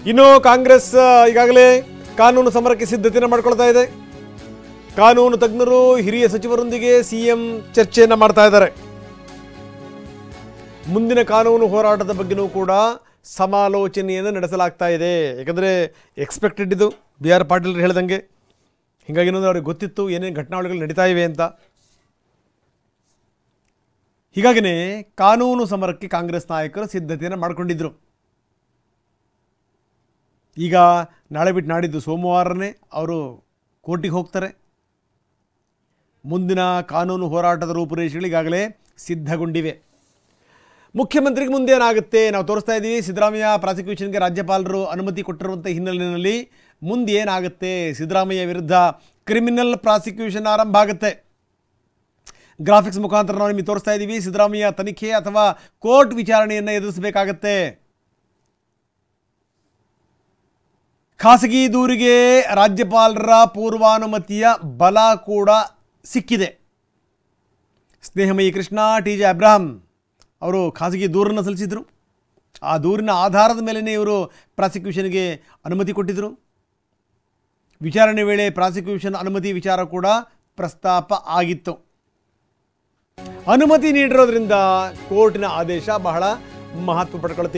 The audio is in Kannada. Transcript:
ಇನ್ನು ಕಾಂಗ್ರೆಸ್ ಈಗಾಗಲೇ ಕಾನೂನು ಸಮರಕ್ಕೆ ಸಿದ್ಧತೆಯನ್ನು ಮಾಡಿಕೊಳ್ತಾ ಇದೆ. ಕಾನೂನು ತಜ್ಞರು ಹಿರಿಯ ಸಚಿವರೊಂದಿಗೆ ಸಿಎಂ ಚರ್ಚೆಯನ್ನು ಮಾಡ್ತಾ ಇದ್ದಾರೆ. ಮುಂದಿನ ಕಾನೂನು ಹೋರಾಟದ ಬಗ್ಗೆನೂ ಕೂಡ ಸಮಾಲೋಚನೆಯನ್ನು ನಡೆಸಲಾಗ್ತಾ ಇದೆ. ಯಾಕಂದರೆ ಎಕ್ಸ್ಪೆಕ್ಟೆಡ್ ಇದು ಬಿ ಆರ್ ಪಾಟೀಲ್ ಹೇಳ್ದಂಗೆ. ಹೀಗಾಗಿ ಅವ್ರಿಗೆ ಗೊತ್ತಿತ್ತು ಏನೇನು ಘಟನಾವಳಿಗಳು ನಡೀತಾ ಇವೆ ಅಂತ. ಹೀಗಾಗಿನೇ ಕಾನೂನು ಸಮರಕ್ಕೆ ಕಾಂಗ್ರೆಸ್ ನಾಯಕರು ಸಿದ್ಧತೆಯನ್ನು ಮಾಡಿಕೊಂಡಿದ್ದರು. ಈಗ ನಾಳೆ ಬಿಟ್ಟು ನಾಡಿದ್ದು ಸೋಮವಾರನೇ ಅವರು ಕೋರ್ಟಿಗೆ ಹೋಗ್ತಾರೆ. ಮುಂದಿನ ಕಾನೂನು ಹೋರಾಟದ ರೂಪುರೇಷೆಗಳು ಈಗಾಗಲೇ ಸಿದ್ಧಗೊಂಡಿವೆ. ಮುಖ್ಯಮಂತ್ರಿಗೆ ಮುಂದೇನಾಗುತ್ತೆ ನಾವು ತೋರಿಸ್ತಾ ಇದ್ದೀವಿ. ಸಿದ್ದರಾಮಯ್ಯ ಪ್ರಾಸಿಕ್ಯೂಷನ್ಗೆ ರಾಜ್ಯಪಾಲರು ಅನುಮತಿ ಕೊಟ್ಟಿರುವಂಥ ಹಿನ್ನೆಲೆಯಲ್ಲಿ ಮುಂದೆ ಏನಾಗುತ್ತೆ, ಸಿದ್ದರಾಮಯ್ಯ ವಿರುದ್ಧ ಕ್ರಿಮಿನಲ್ ಪ್ರಾಸಿಕ್ಯೂಷನ್ ಆರಂಭ ಆಗುತ್ತೆ. ಗ್ರಾಫಿಕ್ಸ್ ಮುಖಾಂತರ ನಾವು ನಿಮಗೆ ತೋರಿಸ್ತಾ ಇದ್ದೀವಿ. ಸಿದ್ದರಾಮಯ್ಯ ತನಿಖೆ ಅಥವಾ ಕೋರ್ಟ್ ವಿಚಾರಣೆಯನ್ನು ಎದುರಿಸಬೇಕಾಗತ್ತೆ. ಖಾಸಗಿ ದೂರಿಗೆ ರಾಜ್ಯಪಾಲರ ಪೂರ್ವಾನುಮತಿಯ ಬಲ ಕೂಡ ಸಿಕ್ಕಿದೆ. ಸ್ನೇಹಮಯಿ ಕೃಷ್ಣ, ಟಿ ಜೆ ಅಬ್ರಾಹಂ ಅವರು ಖಾಸಗಿ ದೂರನ್ನು ಸಲ್ಲಿಸಿದರು. ಆ ದೂರಿನ ಆಧಾರದ ಮೇಲೇ ಇವರು ಪ್ರಾಸಿಕ್ಯೂಷನ್ಗೆ ಅನುಮತಿ ಕೊಟ್ಟಿದ್ದರು. ವಿಚಾರಣೆ ವೇಳೆ ಪ್ರಾಸಿಕ್ಯೂಷನ್ ಅನುಮತಿ ವಿಚಾರ ಕೂಡ ಪ್ರಸ್ತಾಪ ಆಗಿತ್ತು. ಅನುಮತಿ ನೀಡಿರೋದ್ರಿಂದ ಕೋರ್ಟಿನ ಆದೇಶ ಬಹಳ ಮಹತ್ವ ಪಡ್ಕೊಳ್ಳುತ್ತೆ.